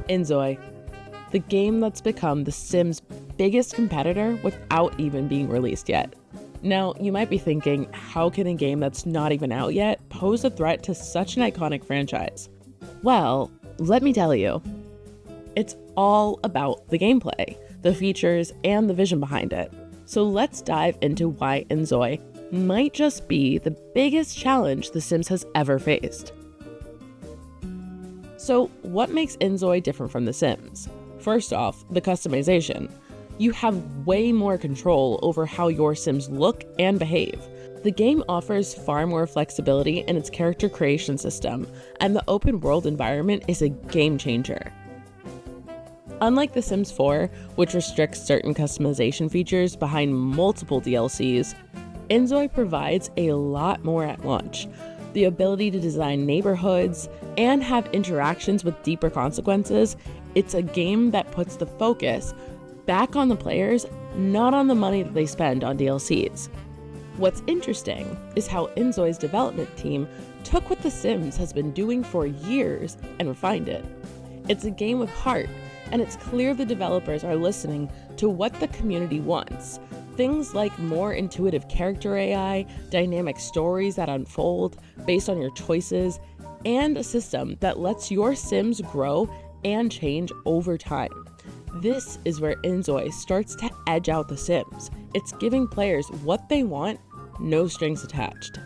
Inzoi, the game that's become The Sims' biggest competitor without even being released yet. Now, you might be thinking, how can a game that's not even out yet pose a threat to such an iconic franchise? Well, let me tell you. It's all about the gameplay, the features, and the vision behind it. So let's dive into why Inzoi might just be the biggest challenge The Sims has ever faced. So what makes Inzoi different from The Sims? First off, the customization. You have way more control over how your Sims look and behave. The game offers far more flexibility in its character creation system, and the open world environment is a game changer. Unlike The Sims 4, which restricts certain customization features behind multiple DLCs, Inzoi provides a lot more at launch. The ability to design neighborhoods and have interactions with deeper consequences. It's a game that puts the focus back on the players, not on the money that they spend on DLCs. What's interesting is how Inzoi's development team took what The Sims has been doing for years and refined it. It's a game with heart, and it's clear the developers are listening to what the community wants. Things like more intuitive character AI, dynamic stories that unfold based on your choices, and a system that lets your Sims grow and change over time. This is where Inzoi starts to edge out The Sims. It's giving players what they want, no strings attached.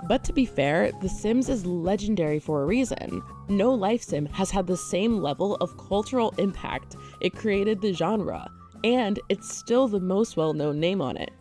But to be fair, The Sims is legendary for a reason. No life sim has had the same level of cultural impact. It created the genre, and it's still the most well-known name on it.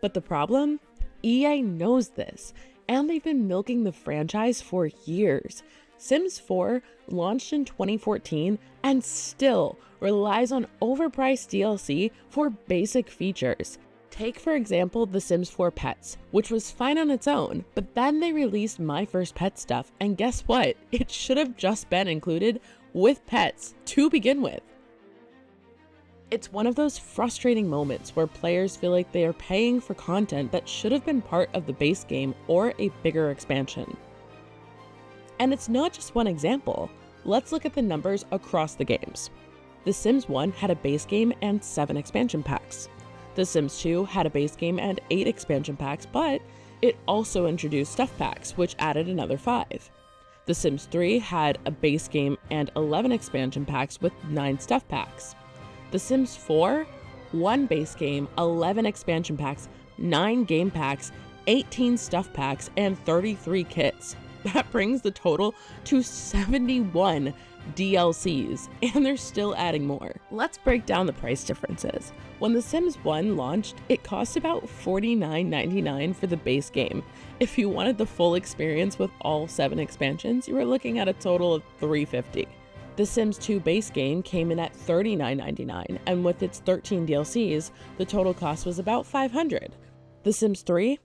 But the problem? EA knows this, and they've been milking the franchise for years. Sims 4 launched in 2014 and still relies on overpriced DLC for basic features. Take, for example, The Sims 4 Pets, which was fine on its own, but then they released My First Pet stuff, and guess what? It should have just been included with pets to begin with. It's one of those frustrating moments where players feel like they are paying for content that should have been part of the base game or a bigger expansion. And it's not just one example. Let's look at the numbers across the games. The Sims 1 had a base game and 7 expansion packs. The Sims 2 had a base game and 8 expansion packs, but it also introduced stuff packs, which added another 5. The Sims 3 had a base game and 11 expansion packs with 9 stuff packs. The Sims 4, 1 base game, 11 expansion packs, 9 game packs, 18 stuff packs, and 33 kits. That brings the total to 71 DLCs, and they're still adding more. Let's break down the price differences. When The Sims 1 launched, it cost about $49.99 for the base game. If you wanted the full experience with all 7 expansions, you were looking at a total of $350. The Sims 2 base game came in at $39.99, and with its 13 DLCs, the total cost was about $500. The Sims 3?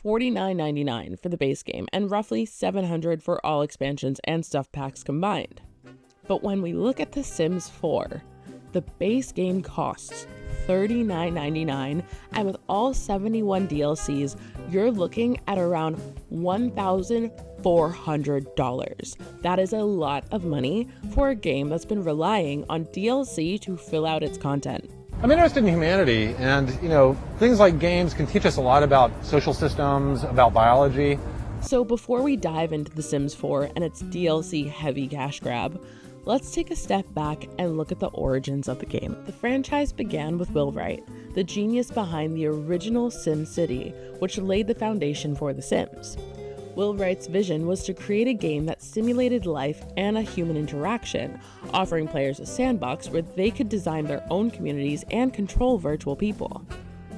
$49.99 for the base game, and roughly $700 for all expansions and stuff packs combined. But when we look at The Sims 4, the base game costs $39.99, and with all 71 DLCs, you're looking at around $1,400. That is a lot of money for a game that's been relying on DLC to fill out its content. I'm interested in humanity, and things like games can teach us a lot about social systems, about biology. So before we dive into The Sims 4 and its DLC heavy cash grab, let's take a step back and look at the origins of the game. The franchise began with Will Wright, the genius behind the original Sim City, which laid the foundation for The Sims. Will Wright's vision was to create a game that simulated life and a human interaction, offering players a sandbox where they could design their own communities and control virtual people.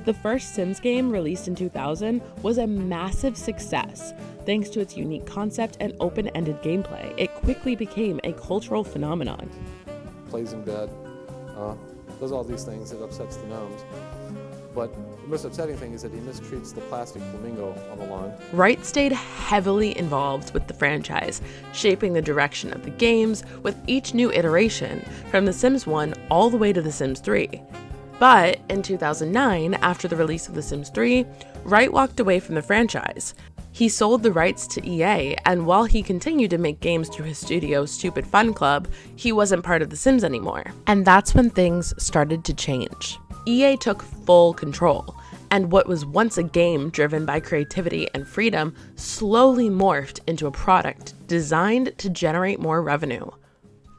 The first Sims game, released in 2000, was a massive success. Thanks to its unique concept and open-ended gameplay, it quickly became a cultural phenomenon. Plays in bed, does all these things, it upsets the gnomes. But the most upsetting thing is that he mistreats the plastic flamingo on the lawn. Wright stayed heavily involved with the franchise, shaping the direction of the games with each new iteration, from The Sims 1 all the way to The Sims 3. But in 2009, after the release of The Sims 3, Wright walked away from the franchise. He sold the rights to EA, and while he continued to make games through his studio Stupid Fun Club, he wasn't part of The Sims anymore. And that's when things started to change. EA took full control, and what was once a game driven by creativity and freedom slowly morphed into a product designed to generate more revenue.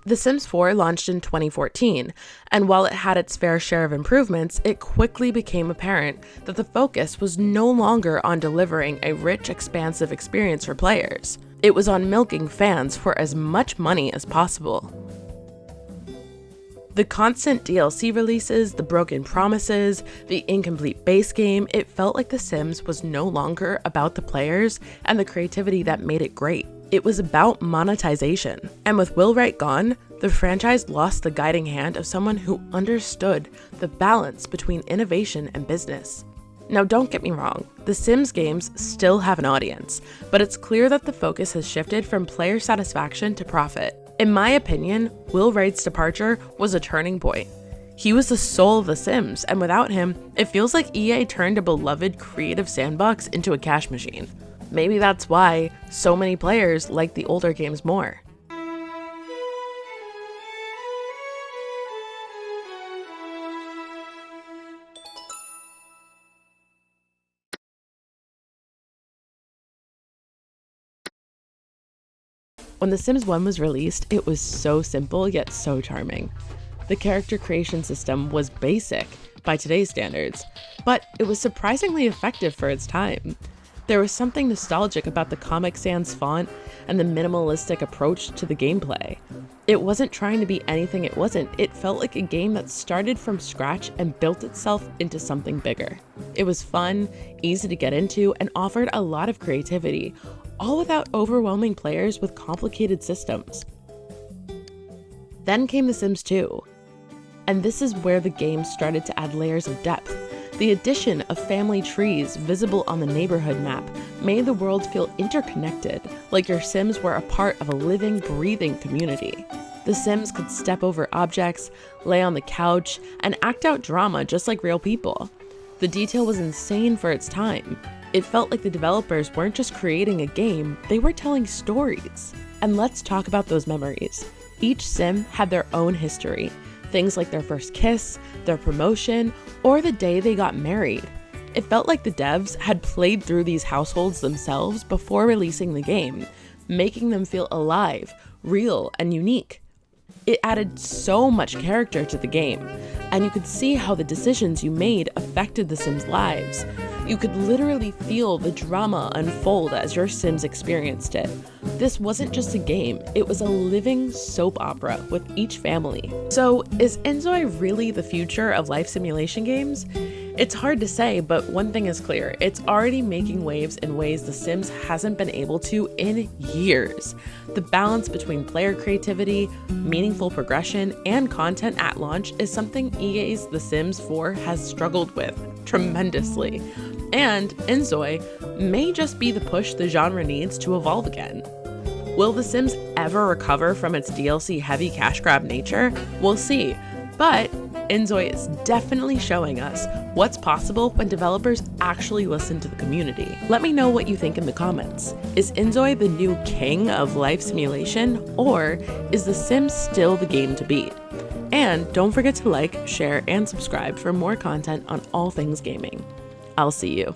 The Sims 4 launched in 2014, and while it had its fair share of improvements, it quickly became apparent that the focus was no longer on delivering a rich, expansive experience for players. It was on milking fans for as much money as possible. The constant DLC releases, the broken promises, the incomplete base game, it felt like The Sims was no longer about the players and the creativity that made it great. It was about monetization. And with Will Wright gone, the franchise lost the guiding hand of someone who understood the balance between innovation and business. Now don't get me wrong, The Sims games still have an audience, but it's clear that the focus has shifted from player satisfaction to profit. In my opinion, Will Wright's departure was a turning point. He was the soul of The Sims, and without him, it feels like EA turned a beloved creative sandbox into a cash machine. Maybe that's why so many players like the older games more. When The Sims 1 was released, it was so simple yet so charming. The character creation system was basic by today's standards, but it was surprisingly effective for its time. There was something nostalgic about the Comic Sans font and the minimalistic approach to the gameplay. It wasn't trying to be anything it wasn't. It felt like a game that started from scratch and built itself into something bigger. It was fun, easy to get into, and offered a lot of creativity, all without overwhelming players with complicated systems. Then came The Sims 2, and this is where the game started to add layers of depth. The addition of family trees visible on the neighborhood map made the world feel interconnected, like your Sims were a part of a living, breathing community. The Sims could step over objects, lay on the couch, and act out drama just like real people. The detail was insane for its time. It felt like the developers weren't just creating a game, they were telling stories. And let's talk about those memories. Each Sim had their own history. Things like their first kiss, their promotion, or the day they got married. It felt like the devs had played through these households themselves before releasing the game, making them feel alive, real, and unique. It added so much character to the game, and you could see how the decisions you made affected the Sims' lives. You could literally feel the drama unfold as your Sims experienced it. This wasn't just a game, it was a living soap opera with each family. So, is Inzoi really the future of life simulation games? It's hard to say, but one thing is clear, it's already making waves in ways The Sims hasn't been able to in years. The balance between player creativity, meaningful progression, and content at launch is something EA's The Sims 4 has struggled with tremendously. And Inzoi may just be the push the genre needs to evolve again. Will The Sims ever recover from its DLC-heavy cash grab nature? We'll see. But Inzoi is definitely showing us what's possible when developers actually listen to the community. Let me know what you think in the comments. Is Inzoi the new king of life simulation, or is The Sims still the game to beat? And don't forget to like, share, and subscribe for more content on all things gaming. I'll see you.